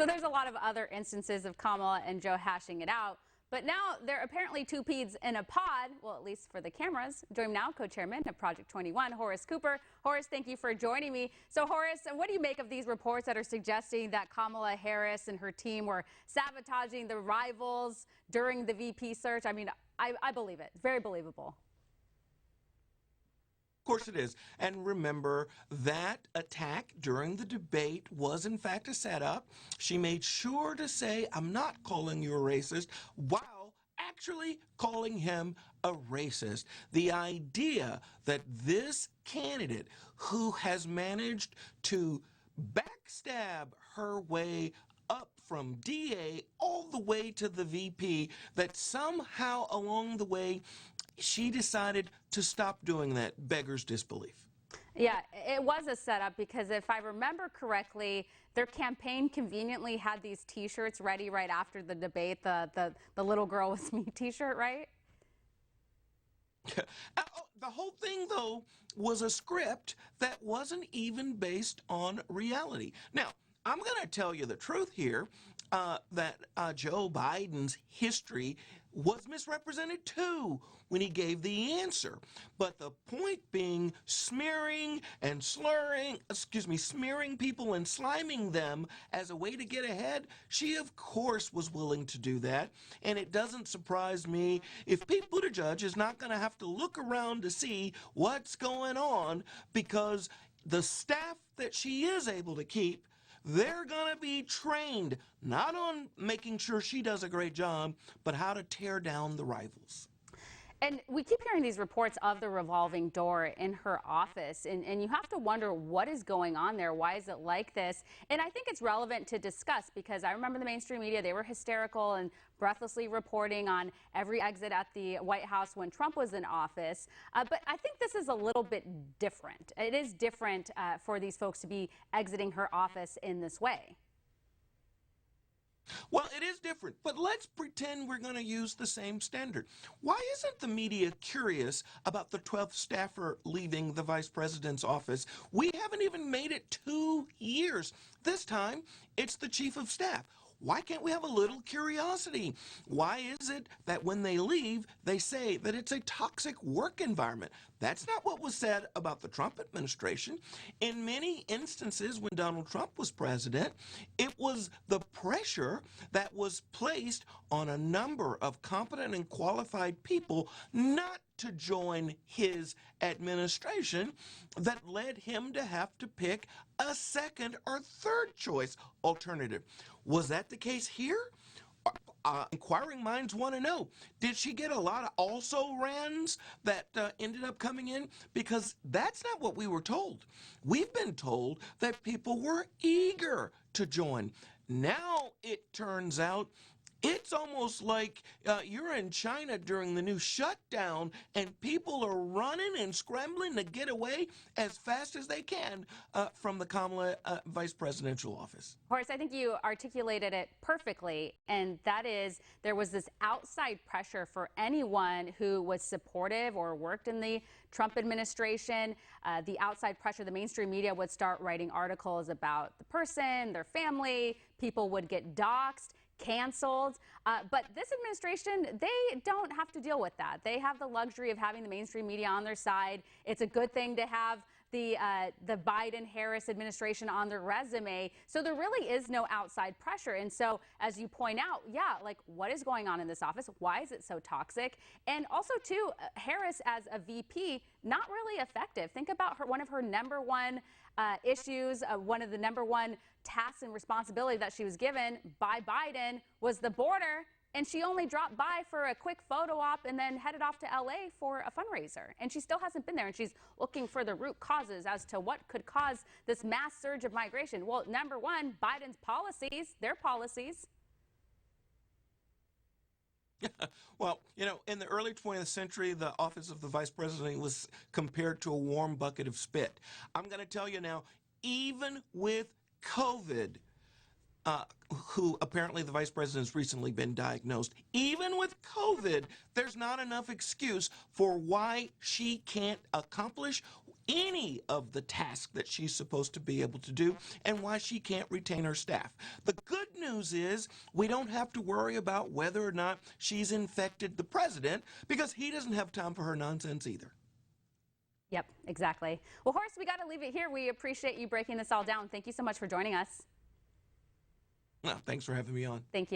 So there's a lot of other instances of Kamala and Joe hashing it out. But now they're apparently two peas in a pod, well, at least for the cameras. Join me now, co-chairman of Project 21, Horace Cooper. Horace, thank you for joining me. So, Horace, what do you make of these reports that are suggesting that Kamala Harris and her team were sabotaging the rivals during the VP search? I mean, I believe it. Very believable. Of course it is. And remember, that attack during the debate was in fact a setup. She made sure to say, I'm not calling you a racist, while actually calling him a racist. The idea that this candidate who has managed to backstab her way up from DA all the way to the VP, that somehow along the way she decided to stop doing that, beggars disbelief. Yeah, it was a setup because if I remember correctly, their campaign conveniently had these T-shirts ready right after the debate, the little girl with me T-shirt, right? The whole thing, though, was a script that wasn't even based on reality. Now, I'm going to tell you the truth here, that Joe Biden's history was misrepresented too when he gave the answer. But the point being, smearing and slurring, smearing people and sliming them as a way to get ahead, she of course was willing to do that. And it doesn't surprise me if Pete Buttigieg is not going to have to look around to see what's going on, because the staff that she is able to keep, they're going to be trained not on making sure she does a great job, but how to tear down the rivals. And we keep hearing these reports of the revolving door in her office, and you have to wonder what is going on there. Why is it like this? And I think it's relevant to discuss because I remember the mainstream media, they were hysterical and breathlessly reporting on every exit at the White House when Trump was in office. But I think this is a little bit different. It is different for these folks to be exiting her office in this way. Well, it is different, but let's pretend we're going to use the same standard. Why isn't the media curious about the 12th staffer leaving the vice president's office? We haven't even made it 2 years. This time, it's the chief of staff. Why can't we have a little curiosity? Why is it that when they leave, they say that it's a toxic work environment? That's not what was said about the Trump administration. In many instances, when Donald Trump was president, it was the pressure that was placed on a number of competent and qualified people not to join his administration that led him to have to pick a second or third choice alternative. Was that the case here? Inquiring minds want to know, did she get a lot of also-rans that ended up coming in? Because that's not what we were told. We've been told that people were eager to join. Now it turns out it's almost like you're in China during the new shutdown and people are running and scrambling to get away as fast as they can from the Kamala vice presidential office. Horace, I think you articulated it perfectly, and that is there was this outside pressure for anyone who was supportive or worked in the Trump administration. The outside pressure, the mainstream media would start writing articles about the person, their family, people would get doxxed, canceled. But this administration, they don't have to deal with that. They have the luxury of having the mainstream media on their side. It's a good thing to have the Biden-Harris administration on their resume. So there really is no outside pressure. And so, as you point out, yeah, like what is going on in this office? Why is it so toxic? And also, too, Harris as a VP, not really effective. Think about her, one of her number one issues, one of the number one tasks and responsibility that she was given by Biden was the border. And she only dropped by for a quick photo op and then headed off to LA for a fundraiser. And she still hasn't been there. And she's looking for the root causes as to what could cause this mass surge of migration. Well, number one, Biden's policies, their policies. Well, you know, in the early 20th century, the office of the vice president was compared to a warm bucket of spit. I'm going to tell you now, even with COVID, who apparently the vice president's recently been diagnosed. Even with COVID, there's not enough excuse for why she can't accomplish any of the tasks that she's supposed to be able to do and why she can't retain her staff. The good news is we don't have to worry about whether or not she's infected the president because he doesn't have time for her nonsense either. Yep, exactly. Well, Horace, we got to leave it here. We appreciate you breaking this all down. Thank you so much for joining us. Well, thanks for having me on. Thank you.